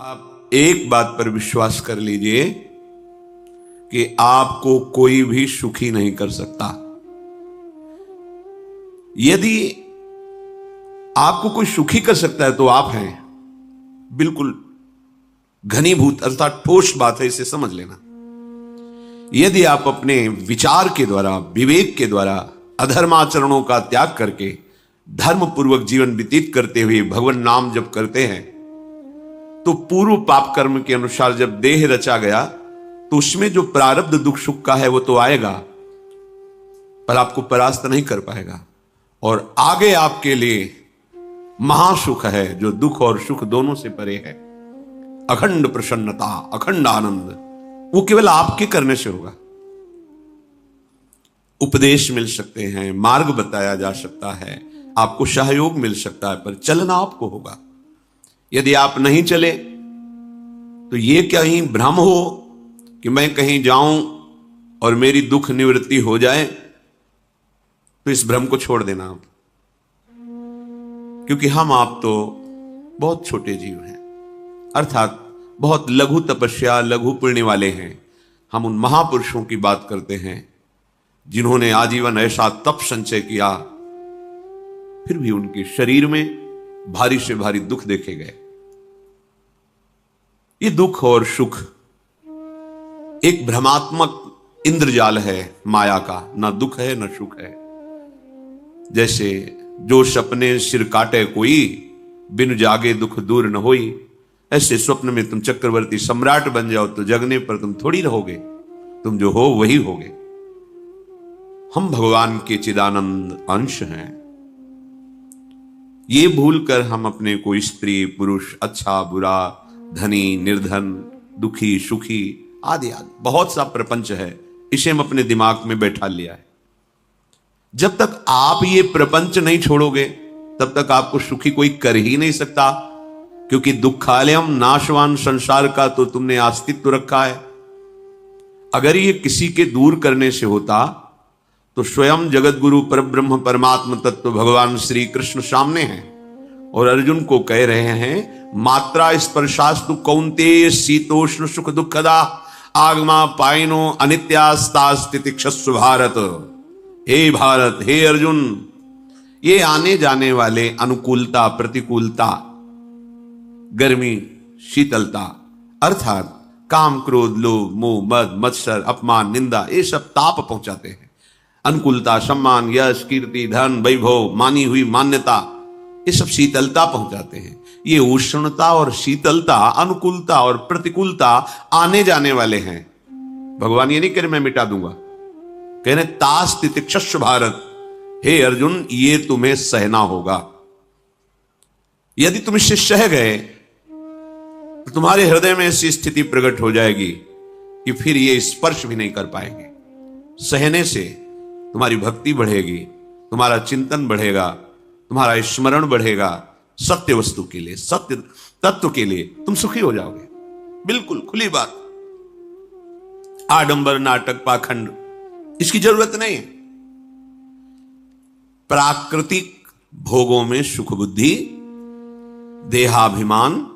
आप एक बात पर विश्वास कर लीजिए कि आपको कोई भी सुखी नहीं कर सकता। यदि आपको कोई सुखी कर सकता है तो आप हैं। बिल्कुल घनीभूत अर्थात ठोस बात है, इसे समझ लेना। यदि आप अपने विचार के द्वारा, विवेक के द्वारा अधर्माचरणों का त्याग करके धर्म पूर्वक जीवन व्यतीत करते हुए भगवान नाम जप करते हैं तो पूर्व पाप कर्म के अनुसार जब देह रचा गया तो उसमें जो प्रारब्ध दुख सुख का है वो तो आएगा, पर आपको परास्त नहीं कर पाएगा। और आगे आपके लिए महासुख है जो दुख और सुख दोनों से परे है। अखंड प्रसन्नता, अखंड आनंद, वो केवल आपके करने से होगा। उपदेश मिल सकते हैं, मार्ग बताया जा सकता है, आपको सहयोग मिल सकता है, पर चलना आपको होगा। यदि आप नहीं चले तो ये कहीं भ्रम हो कि मैं कहीं जाऊं और मेरी दुख निवृत्ति हो जाए, तो इस भ्रम को छोड़ देना आप। क्योंकि हम आप तो बहुत छोटे जीव हैं, अर्थात बहुत लघु तपस्या, लघु पुण्य वाले हैं। हम उन महापुरुषों की बात करते हैं जिन्होंने आजीवन ऐसा तप संचय किया, फिर भी उनके शरीर में भारी से भारी दुख देखे गए। ये दुख और सुख एक भ्रमात्मक इंद्रजाल है माया का, ना दुख है ना सुख है। जैसे जो सपने सिर काटे कोई, बिन जागे दुख दूर न होई, ऐसे स्वप्न में तुम चक्रवर्ती सम्राट बन जाओ तो जगने पर तुम थोड़ी रहोगे, तुम जो हो वही होगे। हम भगवान के चिदानंद अंश हैं। ये भूलकर हम अपने को स्त्री पुरुष, अच्छा बुरा, धनी निर्धन, दुखी सुखी आदि आदि बहुत सा प्रपंच है, इसे हम अपने दिमाग में बैठा लिया है। जब तक आप ये प्रपंच नहीं छोड़ोगे तब तक आपको सुखी कोई कर ही नहीं सकता, क्योंकि दुखालयम नाशवान संसार का तो तुमने अस्तित्व रखा है। अगर ये किसी के दूर करने से होता तो स्वयं जगत गुरु परब्रह्म परमात्म तत्व भगवान श्री कृष्ण सामने हैं और अर्जुन को कह रहे हैं, मात्रा स्पर्शास्तु कौन्तेय शीतोष्ण सुख दुखदा आगमा पाइनो अनित्यास्ता स्थितिक्षस्व भारत। हे भारत, हे अर्जुन, ये आने जाने वाले अनुकूलता प्रतिकूलता, गर्मी शीतलता, अर्थात काम क्रोध लोभ मोह मद मत्सर अपमान निंदा, ये सब ताप पहुंचाते हैं। अनुकूलता सम्मान यश कीर्ति धन वैभव, मानी हुई मान्यता, ये सब शीतलता पहुंचाते हैं। ये उष्णता और शीतलता, अनुकूलता और प्रतिकूलता आने जाने वाले हैं। भगवान ये नहीं कह रहे मैं मिटा दूंगा, कह रहे तास तितिक्षस्व भारत। हे अर्जुन, ये तुम्हें सहना होगा। यदि तुम इससे सह गए तो तुम्हारे हृदय में ऐसी स्थिति प्रकट हो जाएगी कि फिर ये स्पर्श भी नहीं कर पाएंगे। सहने से तुम्हारी भक्ति बढ़ेगी, तुम्हारा चिंतन बढ़ेगा, तुम्हारा स्मरण बढ़ेगा, सत्य वस्तु के लिए, सत्य तत्व के लिए तुम सुखी हो जाओगे। बिल्कुल खुली बात। आडंबर नाटक पाखंड इसकी जरूरत नहीं है। प्राकृतिक भोगों में सुख बुद्धि, देहाभिमान,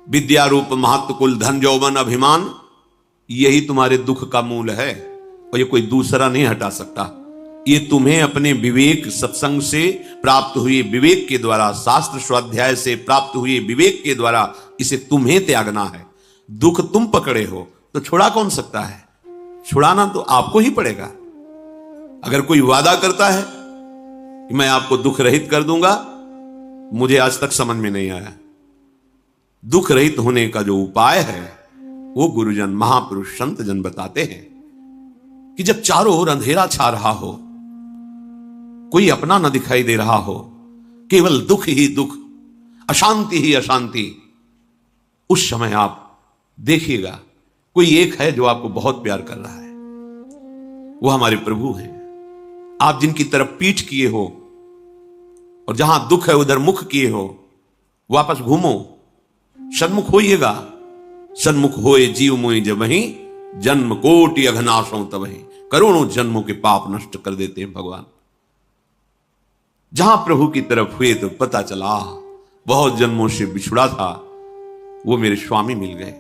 विद्यारूप महत्व कुल धन यौवन अभिमान, यही तुम्हारे दुख का मूल है और ये कोई दूसरा नहीं हटा सकता। ये तुम्हें अपने विवेक सत्संग से प्राप्त हुए विवेक के द्वारा, शास्त्र स्वाध्याय से प्राप्त हुए विवेक के द्वारा इसे तुम्हें त्यागना है। दुख तुम पकड़े हो तो छुड़ा कौन सकता है? छुड़ाना तो आपको ही पड़ेगा। अगर कोई वादा करता है कि मैं आपको दुख रहित कर दूंगा, मुझे आज तक समझ में नहीं आया। दुख रहित होने का जो उपाय है वो गुरुजन महापुरुष संत जन बताते हैं कि जब चारों ओर अंधेरा छा रहा हो, कोई अपना न दिखाई दे रहा हो, केवल दुख ही दुख, अशांति ही अशांति, उस समय आप देखिएगा कोई एक है जो आपको बहुत प्यार कर रहा है। वो हमारे प्रभु हैं। आप जिनकी तरफ पीठ किए हो और जहां दुख है उधर मुख किए हो, वापस घूमो, सन्मुख होइएगा। सन्मुख होए जीव मोहि जब वहीं, जन्म कोटि अघनाशों तबहि। करोड़ों जन्मों के पाप नष्ट कर देते हैं भगवान। जहां प्रभु की तरफ हुए तो पता चला बहुत जन्मों से बिछुड़ा था, वो मेरे स्वामी मिल गए।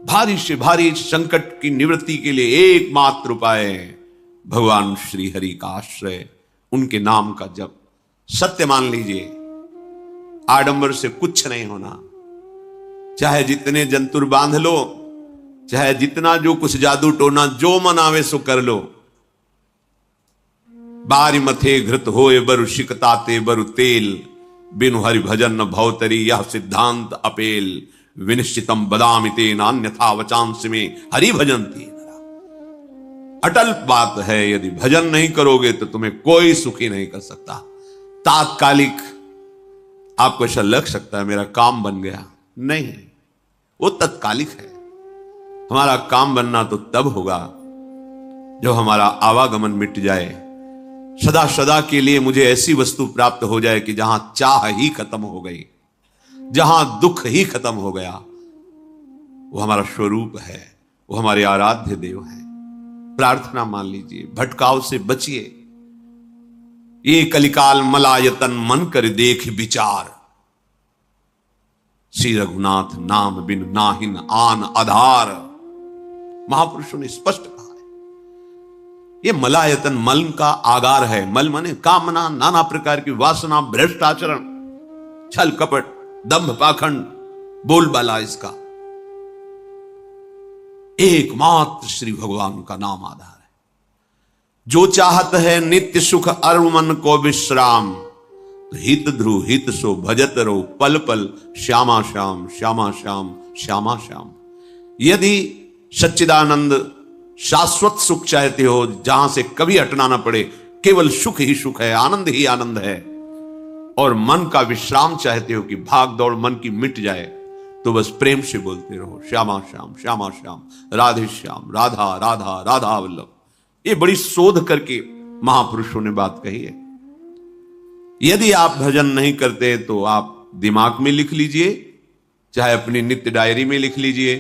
भारी से भारी संकट की निवृत्ति के लिए एकमात्र उपाय है भगवान श्री हरि का आश्रय, उनके नाम का जप। सत्य मान लीजिए, आडंबर से कुछ नहीं होना। चाहे जितने जंतुर बांध लो, चाहे जितना जो कुछ जादू टोना जो मन आवे सो कर लो, बारी मथे घृत होए बरु शिकताते बरु तेल, बिनु हरि भजन न भवतरी यह सिद्धांत अपेल, विनिश्चितम बदामिते नान्यथा वचांस में हरि भजंती। अटल बात है, यदि भजन नहीं करोगे तो तुम्हें कोई सुखी नहीं कर सकता। तात्कालिक आपको ऐसा लग सकता है मेरा काम बन गया, नहीं, वो तत्कालिक है। हमारा काम बनना तो तब होगा जब हमारा आवागमन मिट जाए, सदा सदा के लिए मुझे ऐसी वस्तु प्राप्त हो जाए कि जहां चाह ही खत्म हो गई, जहां दुख ही खत्म हो गया। वो हमारा स्वरूप है, वो हमारे आराध्य देव है। प्रार्थना मान लीजिए, भटकाव से बचिए। ये कलिकाल मलायतन मन कर देख विचार, श्री रघुनाथ नाम बिन नाहिन आन आधार। महापुरुषों ने स्पष्ट कहा है, ये मलायतन मल का आगार है। मल माने कामना, नाना प्रकार की वासना, भ्रष्ट आचरण, छल कपट, दंभ पाखंड, बोलबाला, इसका एकमात्र श्री भगवान का नाम आधार है। जो चाहत है नित्य सुख अर मन को विश्राम, हित ध्रुव हित सो भजत रो पल पल, श्यामा श्याम श्यामा श्याम श्यामा श्याम। यदि सच्चिदानंद शाश्वत सुख चाहते हो, जहां से कभी हटना ना पड़े, केवल सुख ही सुख है, आनंद ही आनंद है, और मन का विश्राम चाहते हो कि भाग दौड़ मन की मिट जाए, तो बस प्रेम से बोलते रहो श्यामा श्याम श्यामा श्याम, राधे श्याम, राधा राधा राधा वल्लभ। ये बड़ी शोध करके महापुरुषों ने बात कही है। यदि आप भजन नहीं करते तो आप दिमाग में लिख लीजिए, चाहे अपनी नित्य डायरी में लिख लीजिए,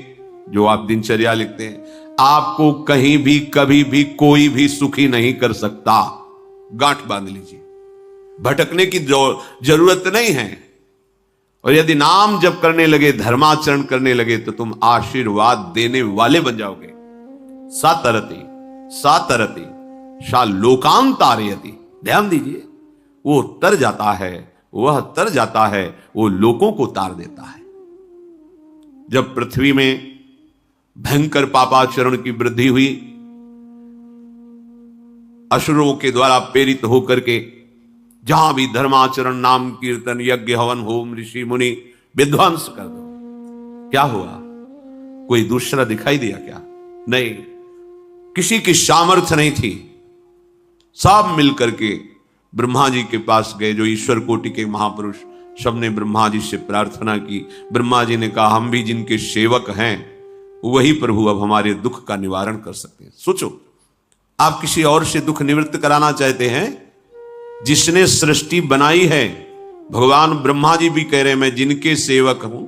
जो आप दिनचर्या लिखते हैं। आपको कहीं भी कभी भी कोई भी सुखी नहीं कर सकता। गांठ बांध लीजिए, भटकने की जरूरत नहीं है। और यदि नाम जप करने लगे, धर्माचरण करने लगे, तो तुम आशीर्वाद देने वाले बन जाओगे। सातरति सातरति शा लोकांतारयति। ध्यान दीजिए, वो तर जाता है, वह तर जाता है, वो लोगों को तार देता है। जब पृथ्वी में भयंकर पापाचरण की वृद्धि हुई, असुरों के द्वारा प्रेरित होकर के जहां भी धर्माचरण, नाम कीर्तन, यज्ञ, हवन, होम, ऋषि मुनि विध्वंस कर दो, क्या हुआ? कोई दूसरा दिखाई दिया क्या? नहीं, किसी की सामर्थ्य नहीं थी। सब मिलकर के ब्रह्मा जी के पास गए, जो ईश्वर कोटि के महापुरुष, सबने ब्रह्मा जी से प्रार्थना की। ब्रह्मा जी ने कहा, हम भी जिनके सेवक हैं, वही प्रभु अब हमारे दुख का निवारण कर सकते हैं। सोचो, आप किसी और से दुख निवृत्त कराना चाहते हैं? जिसने सृष्टि बनाई है, भगवान ब्रह्मा जी भी कह रहे हैं, मैं जिनके सेवक हूं,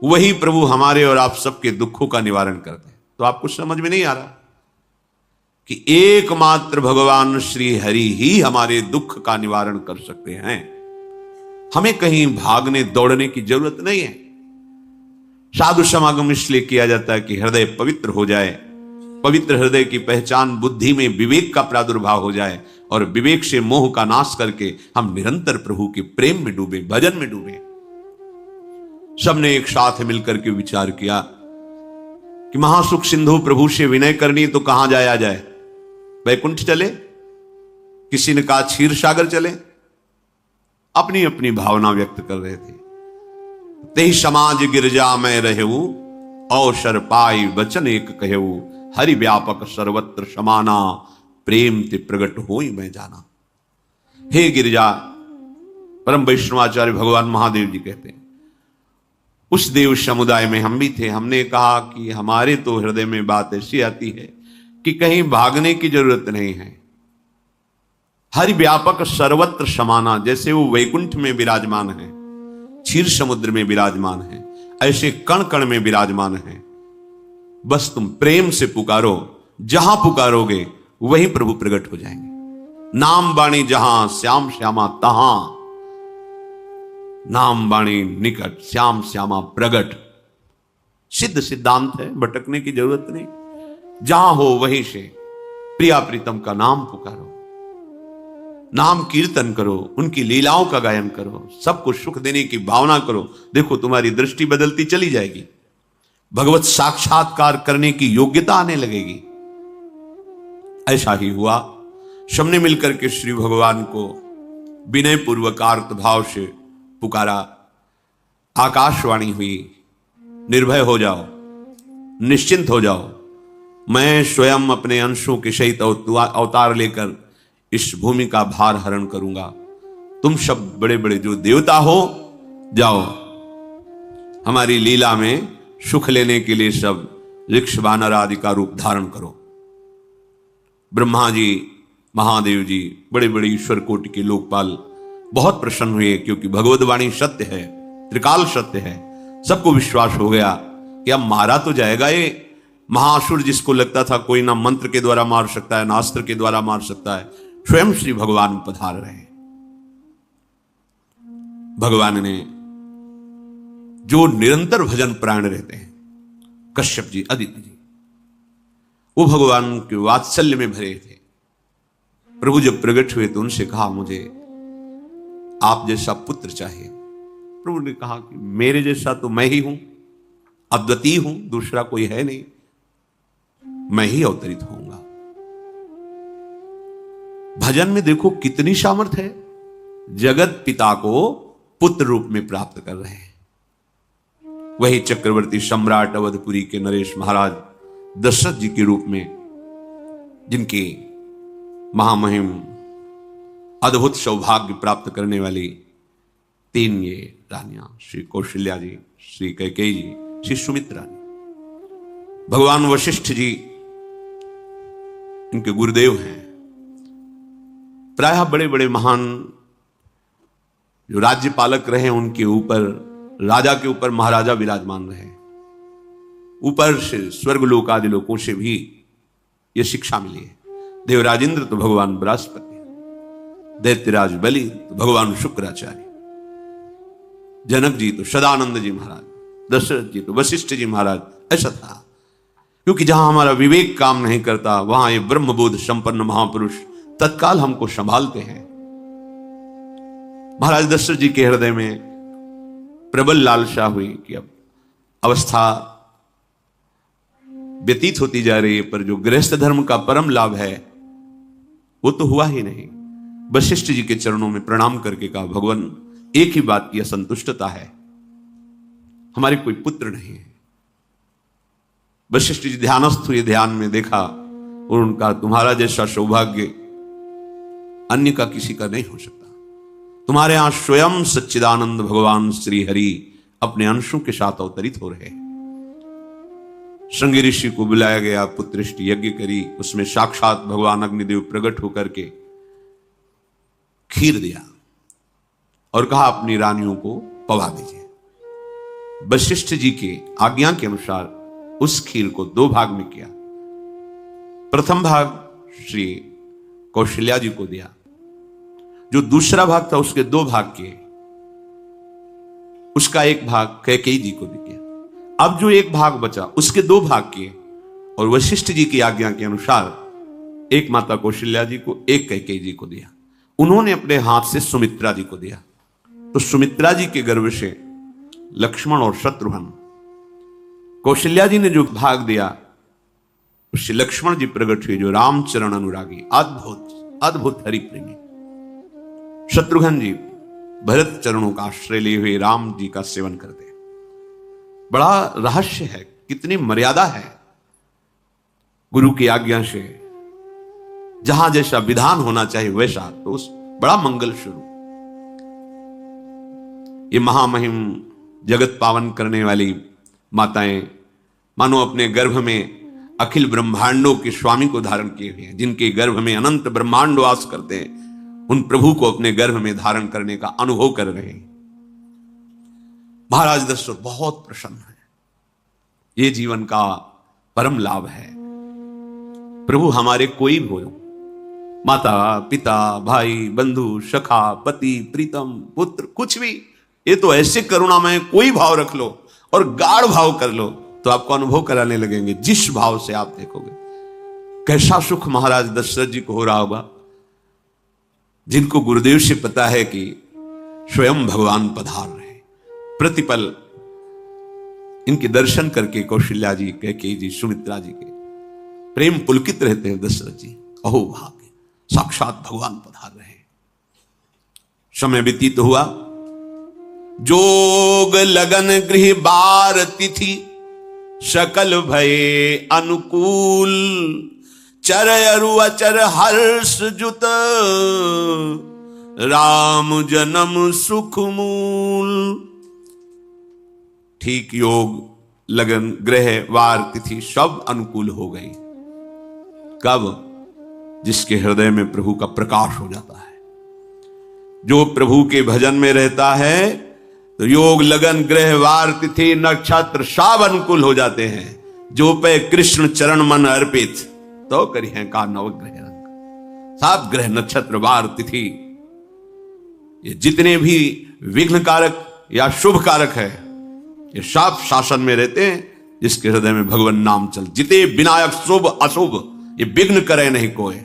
वही प्रभु हमारे और आप सबके दुखों का निवारण करते हैं। तो आपको समझ में नहीं आ रहा कि एकमात्र भगवान श्री हरि ही हमारे दुख का निवारण कर सकते हैं। हमें कहीं भागने दौड़ने की जरूरत नहीं है। साधु समागम इसलिए किया जाता है कि हृदय पवित्र हो जाए। पवित्र हृदय की पहचान बुद्धि में विवेक का प्रादुर्भाव हो जाए, और विवेक से मोह का नाश करके हम निरंतर प्रभु के प्रेम में डूबे, भजन में डूबे। सबने एक साथ मिलकर के विचार किया कि महासुख सिंधु प्रभु से विनय करनी तो कहां जाया जाए? वैकुंठ चले, किसी ने कहा क्षीर सागर चले। अपनी अपनी भावना व्यक्त कर रहे थे। तेहि समाज गिरजा में रहेऊ, अवसर पाई वचन एक कहेऊ, हरि व्यापक सर्वत्र समाना, प्रेम ते प्रगट होई मैं जाना। हे गिरिजा, परम वैष्णवाचार्य भगवान महादेव जी कहते हैं, उस देव समुदाय में हम भी थे। हमने कहा कि हमारे तो हृदय में बात ऐसी आती है कि कहीं भागने की जरूरत नहीं है। हरि व्यापक सर्वत्र समाना, जैसे वो वैकुंठ में विराजमान है, क्षीर समुद्र में विराजमान है, ऐसे कण कण में विराजमान है। बस तुम प्रेम से पुकारो, जहां पुकारोगे वहीं प्रभु प्रकट हो जाएंगे। नाम बाणी जहां, श्याम श्यामा तहां। नाम वाणी निकट, श्याम श्यामा प्रगट। सिद्ध सिद्धांत है, भटकने की जरूरत नहीं। जहां हो वहीं से प्रिया प्रीतम का नाम पुकारो, नाम कीर्तन करो, उनकी लीलाओं का गायन करो, सबको सुख देने की भावना करो। देखो तुम्हारी दृष्टि बदलती चली जाएगी, भगवत साक्षात्कार करने की योग्यता आने लगेगी। ऐसा ही हुआ। सबने मिलकर के श्री भगवान को विनय पूर्वक आर्त भाव से पुकारा। आकाशवाणी हुई, निर्भय हो जाओ, निश्चिंत हो जाओ, मैं स्वयं अपने अंशों के सहित अवतार लेकर इस भूमि का भार हरण करूंगा। तुम सब बड़े बड़े जो देवता हो, जाओ हमारी लीला में सुख लेने के लिए सब ऋक्ष वानर आदि का रूप धारण करो। ब्रह्मा जी, महादेव जी, बड़े बड़े ईश्वर कोटि के लोकपाल बहुत प्रसन्न हुए, क्योंकि भगवत वाणी सत्य है, त्रिकाल सत्य है। सबको विश्वास हो गया कि अब मारा तो जाएगा ये महासुर, जिसको लगता था कोई ना मंत्र के द्वारा मार सकता है ना अस्त्र के द्वारा मार सकता है। स्वयं श्री भगवान पधार रहे। भगवान ने जो निरंतर भजन प्राण रहते हैं, कश्यप जी, अदिति जी, वो भगवान के वात्सल्य में भरे थे। प्रभु जब प्रकट हुए तो उनसे कहा, मुझे आप जैसा पुत्र चाहिए। प्रभु ने कहा कि मेरे जैसा तो मैं ही हूं, अद्वितीय हूं, दूसरा कोई है नहीं, मैं ही अवतरित होऊंगा। भजन में देखो कितनी सामर्थ्य है। जगत पिता को पुत्र रूप में प्राप्त कर रहे हैं। वही चक्रवर्ती सम्राट अवधपुरी के नरेश महाराज दशरथ जी के रूप में, जिनके महामहिम अद्भुत सौभाग्य प्राप्त करने वाली तीन ये रानियां, श्री कौशल्या जी, श्री कैकेयी जी, श्री सुमित्रा जी। भगवान वशिष्ठ जी इनके गुरुदेव हैं। प्रायः बड़े बड़े महान जो राज्यपालक रहे, उनके ऊपर, राजा के ऊपर महाराजा विराजमान रहे। ऊपर से स्वर्गलोक आदि लोकों से भी यह शिक्षा मिली है। देवराजेंद्र तो भगवान बृहस्पति, दैत्यराज बलि तो भगवान शुक्राचार्य, जनक जी तो सदानंद जी महाराज, दशरथ जी तो वशिष्ठ जी महाराज। ऐसा था, क्योंकि जहां हमारा विवेक काम नहीं करता, वहां ये ब्रह्मबोध संपन्न महापुरुष तत्काल हमको संभालते हैं। महाराज दशरथ जी के हृदय में प्रबल लालसा हुई कि अब अवस्था व्यतीत होती जा रही है, पर जो गृहस्थ धर्म का परम लाभ है वो तो हुआ ही नहीं। वशिष्ठ जी के चरणों में प्रणाम करके कहा, भगवान एक ही बात की असंतुष्टता है, हमारे कोई पुत्र नहीं है। वशिष्ठ जी ध्यानस्थ हुए, ध्यान में देखा और उनका, तुम्हारा जैसा सौभाग्य अन्य का किसी का नहीं हो सकता। तुम्हारे यहां स्वयं सच्चिदानंद भगवान श्री हरि अपने अंशों के साथ अवतरित हो रहे। श्रृंगी ऋषि को बुलाया गया, पुत्रिष्टि यज्ञ करी, उसमें साक्षात भगवान अग्निदेव प्रकट होकर के खीर दिया और कहा अपनी रानियों को पवा दीजिए। वशिष्ठ जी के आज्ञा के अनुसार उस खीर को दो भाग में किया। प्रथम भाग श्री कौशल्या जी को दिया, जो दूसरा भाग था उसके दो भाग किए, उसका एक भाग कैकेयी जी को दिया। अब जो एक भाग बचा उसके दो भाग किए और वशिष्ठ जी की आज्ञा के अनुसार एक माता कौशल्या जी को, एक कैकेयी जी को दिया। उन्होंने अपने हाथ से सुमित्रा जी को दिया। तो सुमित्रा जी के गर्भ से लक्ष्मण और शत्रुघ्न, कौशल्या जी ने जो भाग दिया उससे लक्ष्मण जी प्रकट हुए, जो रामचरण अनुरागी, अद्भुत अद्भुत हरि प्रेमी। शत्रुघ्न जी भरत चरणों का आश्रय लिए हुए राम जी का सेवन करते। बड़ा रहस्य है, कितनी मर्यादा है गुरु की आज्ञा से। जहां जैसा विधान होना चाहिए वैसा, तो उस बड़ा मंगल शुरू। ये महामहिम जगत पावन करने वाली माताएं मानो अपने गर्भ में अखिल ब्रह्मांडों के स्वामी को धारण किए हुए हैं। जिनके गर्भ में अनंत ब्रह्मांड वास करते हैं, उन प्रभु को अपने गर्भ में धारण करने का अनुभव कर रहे हैं। महाराज दशरथ बहुत प्रसन्न है। ये जीवन का परम लाभ है। प्रभु हमारे कोई भी हो, माता पिता भाई बंधु सखा पति प्रीतम पुत्र, कुछ भी ये तो ऐसे करुणा में कोई भाव रख लो और गाढ़ भाव कर लो तो आपको अनुभव कराने लगेंगे। जिस भाव से आप देखोगे कैसा सुख महाराज दशरथ जी को हो रहा होगा, जिनको गुरुदेव से पता है कि स्वयं भगवान पधार रहे। प्रतिपल इनके दर्शन करके कौशल्या जी, कैकेयी जी, सुमित्रा जी के प्रेम पुलकित रहते हैं। दशरथ जी अहो भाग्य, साक्षात भगवान पधार रहे। समय व्यतीत हुआ, जोग लगन गृह बार तिथि सकल भये अनुकूल, चर अरु अचर हर्ष जुत राम जन्म सुख मूल। ठीक योग लगन ग्रह वार तिथि सब अनुकूल हो गई। कब? जिसके हृदय में प्रभु का प्रकाश हो जाता है, जो प्रभु के भजन में रहता है, तो योग लगन ग्रह वार तिथि नक्षत्र सब अनुकूल हो जाते हैं। जो पे कृष्ण चरण मन अर्पित तो करी है का नवग्रह रंग। सब ग्रह नक्षत्र वार तिथि ये जितने भी विघ्न कारक या शुभ कारक है, ये सब शासन में रहते हैं। जिसके हृदय में भगवान नाम चल, जिते विनायक शुभ अशुभ ये विघ्न करे नहीं कोई,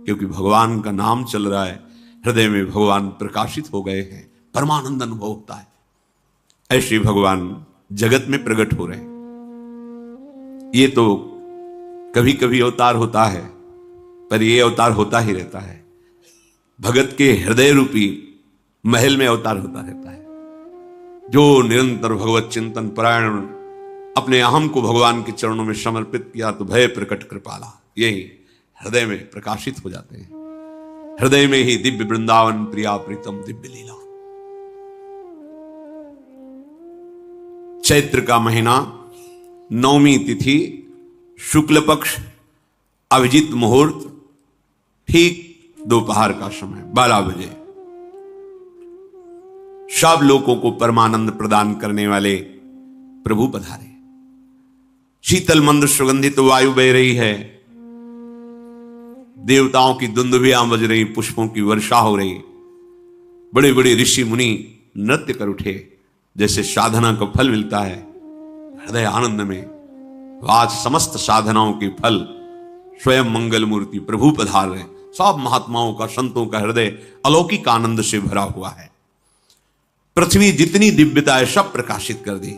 क्योंकि भगवान का नाम चल रहा है, हृदय में भगवान प्रकाशित हो गए हैं, परमानंद अनुभव होता है। ऐसे भगवान जगत में प्रकट हो रहे हैं। ये तो कभी कभी अवतार होता है, पर ये अवतार होता ही रहता है। भगत के हृदय रूपी महल में अवतार होता रहता है। जो निरंतर भगवत चिंतन परायण अपने अहम को भगवान के चरणों में समर्पित किया तो भय प्रकट कृपाला, यही हृदय में प्रकाशित हो जाते हैं। हृदय में ही दिव्य वृंदावन प्रिया प्रीतम दिव्य लीला। चैत्र का महीना, नवमी तिथि, शुक्ल पक्ष, अभिजीत मुहूर्त, ठीक दोपहर का समय 12 बजे। सब लोगों को परमानंद प्रदान करने वाले प्रभु पधारे। शीतल मंद सुगंधित वायु बह रही है, देवताओं की दुंदुभियां बज रही, पुष्पों की वर्षा हो रही। बड़े बड़े ऋषि मुनि नृत्य कर उठे, जैसे साधना का फल मिलता है हृदय आनंद में। आज समस्त साधनाओं के फल स्वयं मंगल मूर्ति प्रभु पधार रहे। सब महात्माओं का, संतों का हृदय अलौकिक आनंद से भरा हुआ है। पृथ्वी जितनी दिव्यता है सब प्रकाशित कर दी।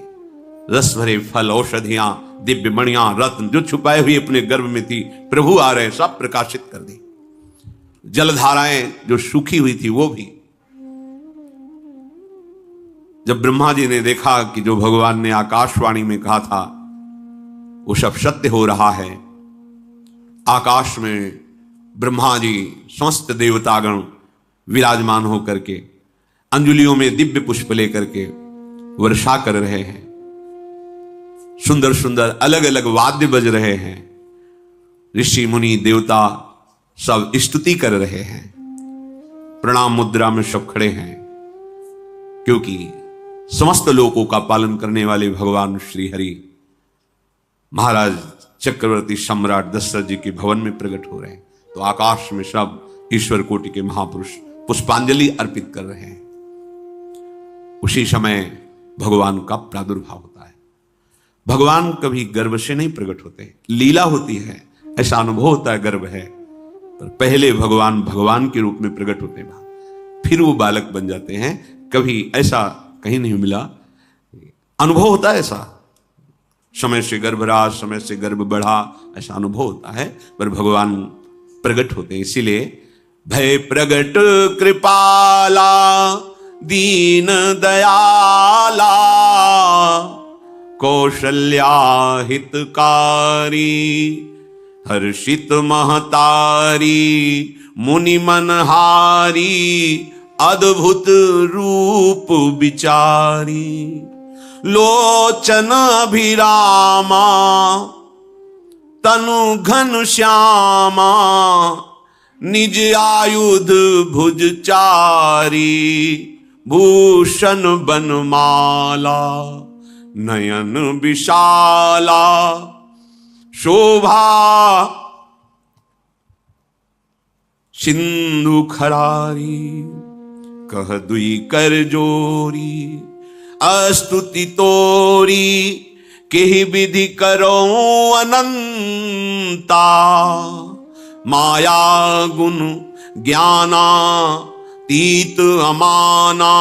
रस भरे फल, औषधियां, दिव्य मणियां, रत्न जो छुपाए हुए अपने गर्भ में थी, प्रभु आ रहे, सब प्रकाशित कर दी। जलधाराएं जो सूखी हुई थी वो भी। जब ब्रह्मा जी ने देखा कि जो भगवान ने आकाशवाणी में कहा था वो सब सत्य हो रहा है, आकाश में ब्रह्मा जी समस्त देवतागण विराजमान होकर के अंजुलियों में दिव्य पुष्प लेकर के वर्षा कर रहे हैं। सुंदर सुंदर अलग अलग वाद्य बज रहे हैं। ऋषि मुनि देवता सब स्तुति कर रहे हैं। प्रणाम मुद्रा में सब खड़े हैं, क्योंकि समस्त लोकों का पालन करने वाले भगवान श्री हरि महाराज चक्रवर्ती सम्राट दशरथ जी के भवन में प्रकट हो रहे हैं। तो आकाश में सब ईश्वर कोटि के महापुरुष पुष्पांजलि अर्पित कर रहे हैं। उसी समय भगवान का प्रादुर्भाव होता है। भगवान कभी गर्भ से नहीं प्रकट होते, लीला होती है, ऐसा अनुभव होता है गर्भ है, पर पहले भगवान भगवान के रूप में प्रकट होते हैं, फिर वो बालक बन जाते हैं। कभी ऐसा कहीं नहीं मिला, अनुभव होता है ऐसा। समय से गर्भ रहा, समय से गर्भ बढ़ा, ऐसा अनुभव होता है, पर भगवान प्रकट होते हैं। इसीलिए भय प्रगट कृपाला दीन दयाला कौशल्या हितकारी हर्षित महतारी मुनि मनहारी अद्भुत रूप विचारी लोचन अभिरामा तनु घन श्यामा निज आयुध भुज चारी भूषण बनमाला नयन विशाला शोभा सिंधु खरारी कह दुई कर जोरी अस्तुति तोरी केहि विधि करो अनंता माया गुण ज्ञाना तीत अमाना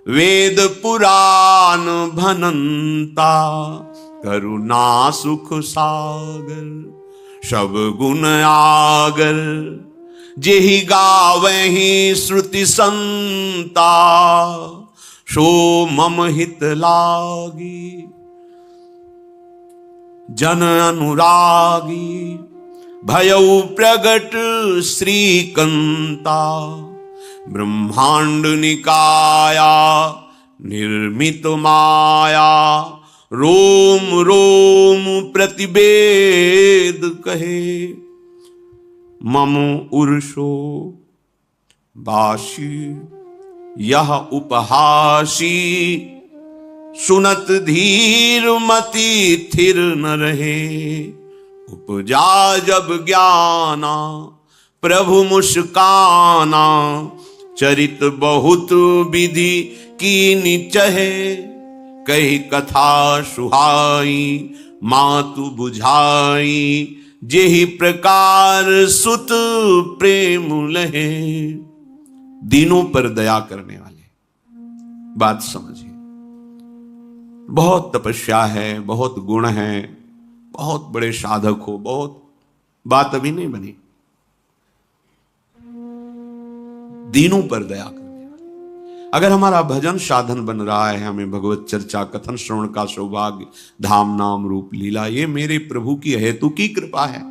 वेद पुराण भनंता करुणा सुख सागर सब गुण आगर जेहि गावहि श्रुति संता सो मम हित लागी जन अनुरागी भयउ प्रगट श्रीकंता ब्रह्मांड निकाया निर्मित माया रोम रोम प्रतिवेद कहे मम उर्षो बाशी यह उपहासी सुनत धीर मति थिर न रहे उपजा जब ज्ञाना प्रभु मुस्काना चरित बहुत विधि कीनि चहे कही कथा सुहाई मातु बुझाई जेहि प्रकार सुत प्रेम लहे। दीनों पर दया करने वाले, बात समझिए। बहुत तपस्या है, बहुत गुण है, बहुत बड़े साधक हो, बहुत बात अभी नहीं बनी। दीनों पर दया करने वाले। अगर हमारा भजन साधन बन रहा है, हमें भगवत चर्चा कथन श्रवण का सौभाग्य, धाम नाम रूप लीला, ये मेरे प्रभु की हेतु की कृपा है।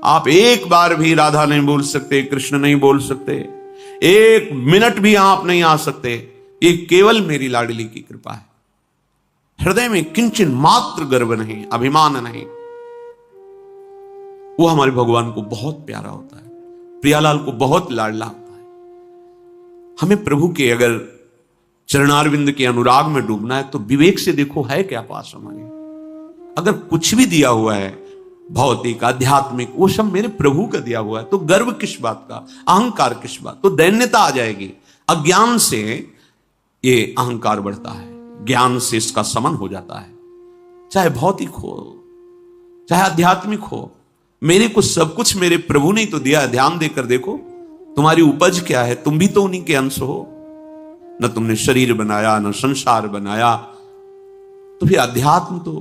आप एक बार भी राधा नहीं बोल सकते, कृष्ण नहीं बोल सकते, एक मिनट भी आप नहीं आ सकते, ये केवल मेरी लाडली की कृपा है। हृदय में किंचन मात्र गर्व नहीं, अभिमान नहीं। वो हमारे भगवान को बहुत प्यारा होता है, प्रियालाल को बहुत लाडला होता है। हमें प्रभु के अगर चरणारविंद के अनुराग में डूबना है तो विवेक से देखो है क्या पास हमारे। अगर कुछ भी दिया हुआ है भौतिक आध्यात्मिक, वो सब मेरे प्रभु का दिया हुआ है, तो गर्व किस बात का, अहंकार किस बात, तो दैन्यता आ जाएगी। अज्ञान से ये अहंकार बढ़ता है, ज्ञान से इसका समन हो जाता है। चाहे भौतिक हो चाहे आध्यात्मिक हो, मेरे को सब कुछ मेरे प्रभु ने तो दिया। ध्यान देकर देखो तुम्हारी उपज क्या है, तुम भी तो उन्हीं के अंश हो। न तुमने शरीर बनाया, न संसार बनाया, तो फिर अध्यात्म तो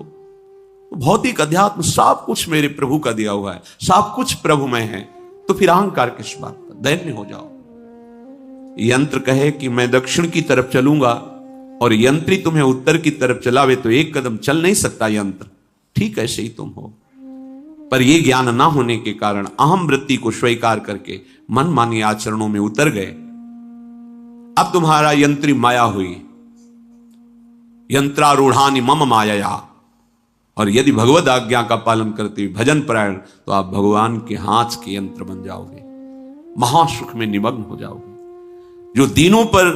भौतिक अध्यात्म सब कुछ मेरे प्रभु का दिया हुआ है, सब कुछ प्रभु में है, तो फिर अहंकार किस बात का, दैन्य हो जाओ। यंत्र कहे कि मैं दक्षिण की तरफ चलूंगा और यंत्री तुम्हें उत्तर की तरफ चलावे तो एक कदम चल नहीं सकता यंत्र, ठीक ऐसे ही तुम हो। पर यह ज्ञान ना होने के कारण अहम वृत्ति को स्वीकार करके मनमानी आचरणों में उतर गए। अब तुम्हारा यंत्री माया हुई, यंत्रारूढ़ानि मम माया। और यदि भगवद आज्ञा का पालन करते हुए भजन परायण, तो आप भगवान के हाथ के यंत्र बन जाओगे, महासुख में निमग्न हो जाओगे। जो दीनों पर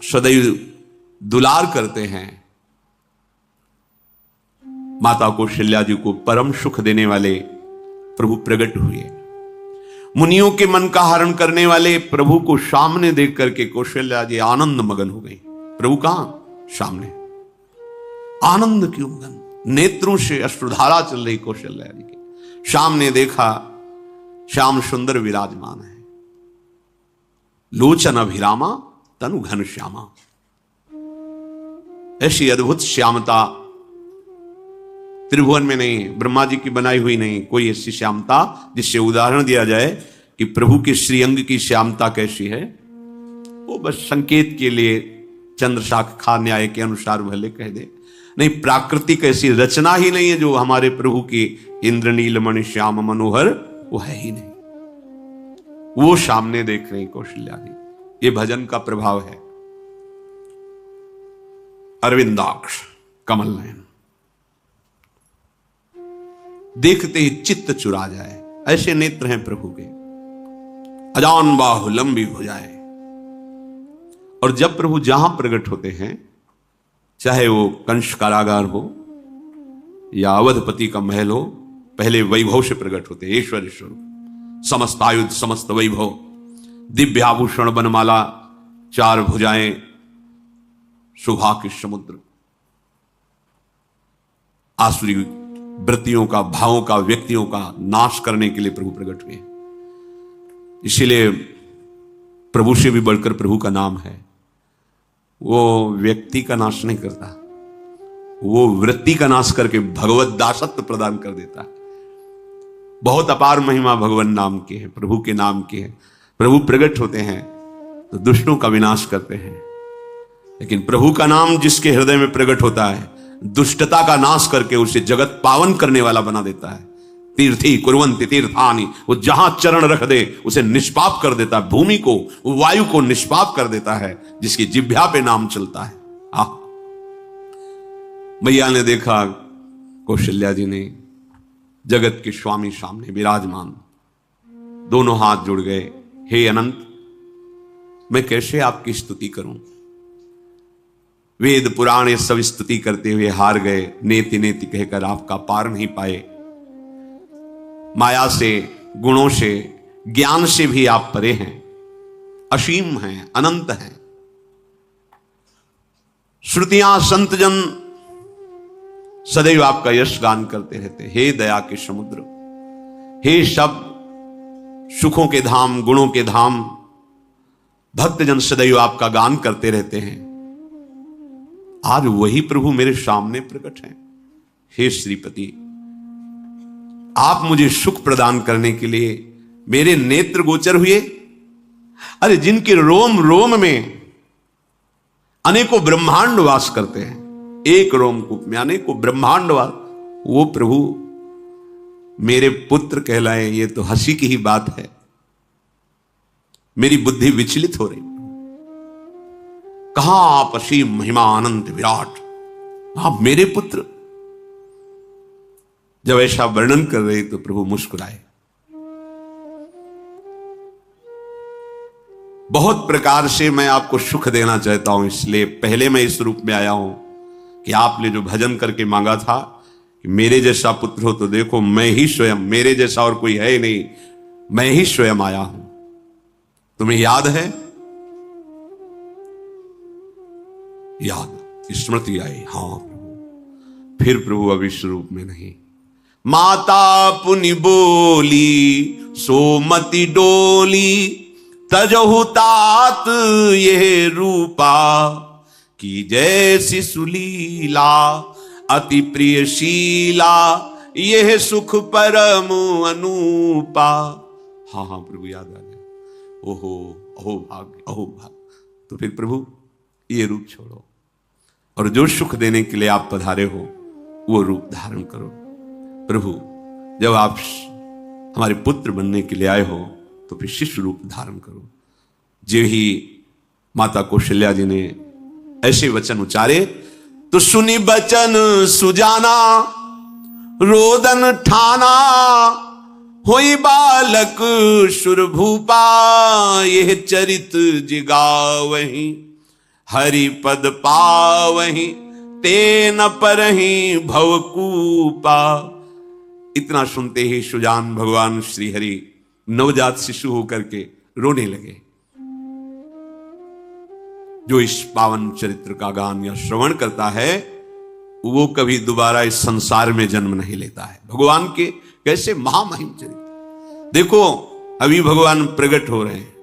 सदैव दुलार करते हैं, माता कौशल्या जी को परम सुख देने वाले प्रभु प्रकट हुए। मुनियों के मन का हरण करने वाले प्रभु को सामने देख करके कौशल्या जी आनंद मगन हो गई। प्रभु कहां? सामने। आनंद क्यों मगन? नेत्रों से अश्रुधारा चल रही कौशल्या जी की। सामने देखा श्याम सुंदर विराजमान है, लोचन अभिरामा तनु घन श्यामा। ऐसी अद्भुत श्यामता त्रिभुवन में नहीं, ब्रह्मा जी की बनाई हुई नहीं कोई ऐसी श्यामता जिससे उदाहरण दिया जाए कि प्रभु के श्रीअंग की श्यामता कैसी है। वो बस संकेत के लिए चंद्र शाखा न्याय के अनुसार भले कह दे, नहीं प्राकृतिक ऐसी रचना ही नहीं है जो हमारे प्रभु की इंद्रनीलमणि श्याम मनोहर, वो है ही नहीं। वो सामने देख रही कौशल्या जी। ये भजन का प्रभाव है। अरविंदाक्ष कमल नयन, देखते ही चित्त चुरा जाए, ऐसे नेत्र हैं प्रभु के। अजान बाहु लंबी हो जाए। और जब प्रभु जहां प्रकट होते हैं, चाहे वो कंस कारागार हो या अवधपति का महल हो, पहले वैभव से प्रकट होते हैं। ऐश्वर्य स्वरूप, समस्त आयुध, समस्त वैभव, दिव्य आभूषण बनमाला, चार भुजाएं, शोभा के समुद्र, आसुरी वृत्तियों का, भावों का, व्यक्तियों का नाश करने के लिए प्रभु प्रकट हुए। इसीलिए प्रभु से भी बढ़कर प्रभु का नाम है। वो व्यक्ति का नाश नहीं करता, वो वृत्ति का नाश करके भगवत दासत्व प्रदान कर देता है। बहुत अपार महिमा भगवान नाम की है, प्रभु के नाम की है। प्रभु प्रकट होते हैं तो दुष्टों का विनाश करते हैं, लेकिन प्रभु का नाम जिसके हृदय में प्रकट होता है दुष्टता का नाश करके उसे जगत पावन करने वाला बना देता है। तीर्थी कुर्वन्ति तीर्थानि, वो जहां चरण रख दे उसे निष्पाप कर देता है। भूमि को, वायु को निष्पाप कर देता है जिसकी जिह्वा पे नाम चलता है। मैया ने देखा कौशल्या जी ने जगत के स्वामी सामने विराजमान, दोनों हाथ जुड़ गए। हे अनंत, मैं कैसे आपकी स्तुति करूं? वेद पुराण ये सब स्तुति करते हुए हार गए। नेति नेति कहकर आपका पार नहीं पाए। माया से, गुणों से, ज्ञान से भी आप परे हैं, असीम हैं, अनंत हैं। श्रुतियां, संतजन सदैव आपका यश गान करते रहते। हे दया के समुद्र, हे शब्द, सुखों के धाम, गुणों के धाम, भक्तजन सदैव आपका गान करते रहते हैं। आज वही प्रभु मेरे सामने प्रकट हैं। हे श्रीपति, आप मुझे सुख प्रदान करने के लिए मेरे नेत्र गोचर हुए। अरे जिनके रोम रोम में अनेकों ब्रह्मांड वास करते हैं, एक रोमकूप में अनेकों ब्रह्मांड वास, वो प्रभु मेरे पुत्र कहलाए, ये तो हंसी की ही बात है। मेरी बुद्धि विचलित हो रही। कहां आप असीम महिमा अनंत विराट, आप मेरे पुत्र। जब ऐसा वर्णन कर रहे तो प्रभु मुस्कुराए। बहुत प्रकार से मैं आपको सुख देना चाहता हूं, इसलिए पहले मैं इस रूप में आया हूं कि आपने जो भजन करके मांगा था कि मेरे जैसा पुत्र हो, तो देखो मैं ही स्वयं, मेरे जैसा और कोई है ही नहीं, मैं ही स्वयं आया हूं। तुम्हें याद है? याद, स्मृति आई। हां प्रभु। फिर प्रभु अब इस रूप में नहीं। माता पुनि बोली सोमति डोली, तजहु तात ये रूपा, की जैसी सुलीला अति प्रियशीला, यह सुख परम अनूपा। हाँ हाँ प्रभु याद आ गया। ओहो, अहो भाग्य, अहो भाग्य। तो फिर प्रभु ये रूप छोड़ो और जो सुख देने के लिए आप पधारे हो वो रूप धारण करो। प्रभु जब आप हमारे पुत्र बनने के लिए आए हो तो फिर शिष्य रूप धारण करो। जो ही माता कौशल्या जी ने ऐसे वचन उच्चारे तो सुनी बचन सुजाना, रोदन ठाना, होई बालक सुरभूपा, यह चरित जिगावहीं, हरि पद पावहीं, तेन परहीं भवकूपा। इतना सुनते ही सुजान भगवान श्री हरि नवजात शिशु होकर के रोने लगे। जो इस पावन चरित्र का गान या श्रवण करता है वो कभी दोबारा इस संसार में जन्म नहीं लेता है। भगवान के कैसे महामहिम चरित्र देखो, अभी भगवान प्रकट हो रहे हैं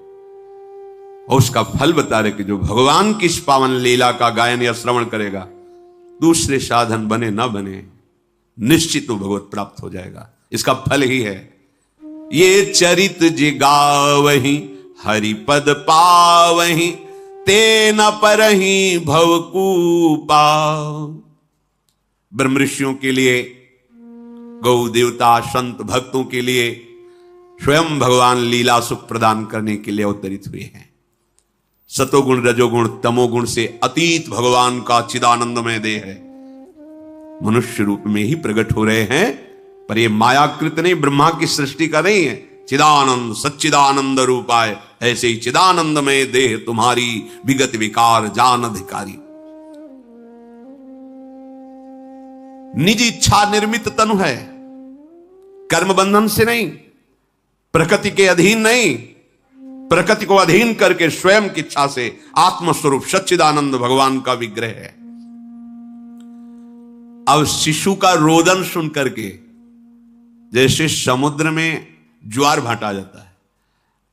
और उसका फल बता रहे कि जो भगवान की इस पावन लीला का गायन या श्रवण करेगा, दूसरे साधन बने ना बने, निश्चित तो भगवत प्राप्त हो जाएगा। इसका फल ही है ये चरित जिगावहीं, हरि पद पावहीं, तेन परहीं भवकूपा। ब्रह्म ऋषियों के लिए, गौ देवता, संत भक्तों के लिए स्वयं भगवान लीला सुख प्रदान करने के लिए अवतरित हुए हैं। सतोगुण, रजोगुण, तमोगुण से अतीत भगवान का चिदानंदमय देह है, मनुष्य रूप में ही प्रकट हो रहे हैं। पर ये मायाकृत नहीं, ब्रह्मा की सृष्टि का नहीं है। चिदानंद सच्चिदानंद रूपाय, ऐसे ही चिदानंदमय देह तुम्हारी विगत विकार जान अधिकारी। निज इच्छा निर्मित तनु है, कर्म बंधन से नहीं, प्रकृति के अधीन नहीं, प्रकृति को अधीन करके स्वयं की इच्छा से आत्मस्वरूप सच्चिदानंद भगवान का विग्रह है। अब शिशु का रोदन सुन करके जैसे समुद्र में ज्वार भाटा जाता है,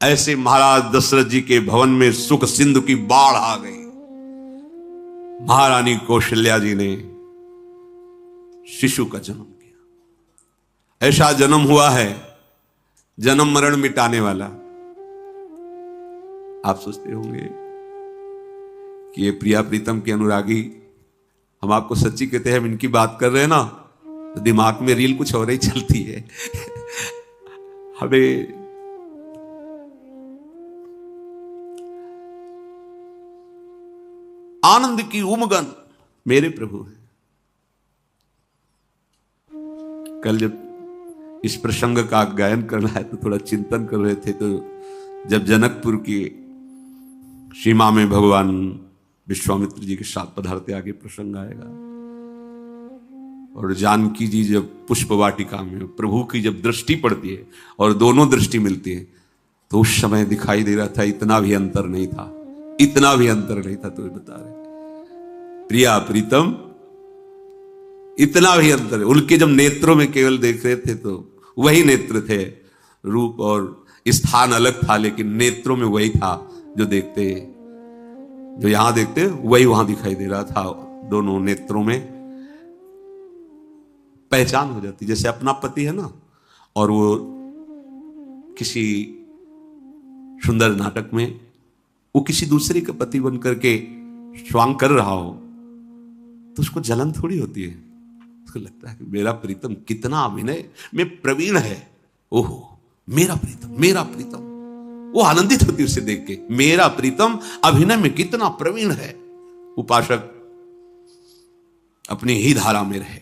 ऐसे महाराज दशरथ जी के भवन में सुख सिंधु की बाढ़ आ गई। महारानी कौशल्या जी ने शिशु का जन्म किया। ऐसा जन्म हुआ है जन्म मरण मिटाने वाला। आप सोचते होंगे कि ये प्रिया प्रीतम के अनुरागी, हम आपको सच्ची कहते हैं, हम इनकी बात कर रहे हैं ना तो दिमाग में रील कुछ और ही चलती है। हमें आनंद की उमगन मेरे प्रभु है। कल जब इस प्रसंग का गायन करना है तो थोड़ा चिंतन कर रहे थे, तो जब जनकपुर की सीमा में भगवान विश्वामित्र जी के साथ पधारते आगे प्रसंग आएगा, और जानकी जी जब पुष्प वाटिका में प्रभु की जब दृष्टि पड़ती है और दोनों दृष्टि मिलती है, तो उस समय दिखाई दे रहा था इतना भी अंतर नहीं था, इतना भी अंतर नहीं था। तो बता रहे प्रिया प्रीतम, इतना भी अंतर है। उनके जब नेत्रों में केवल देख रहे थे तो वही नेत्र थे, रूप और स्थान अलग था, लेकिन नेत्रों में वही था जो देखते, जो यहां देखते वही वहां दिखाई दे रहा था। दोनों नेत्रों में पहचान हो जाती, जैसे अपना पति है ना, और वो किसी सुंदर नाटक में वो किसी दूसरे का पति बन करके स्वांग कर रहा हो तो उसको जलन थोड़ी होती है, उसको लगता है कि मेरा प्रीतम कितना अभिनय में प्रवीण है, ओहो मेरा प्रीतम, मेरा प्रीतम। वो आनंदित होती है उसे देख के, मेरा प्रीतम अभिनय में कितना प्रवीण है। उपासक अपनी ही धारा में रहे।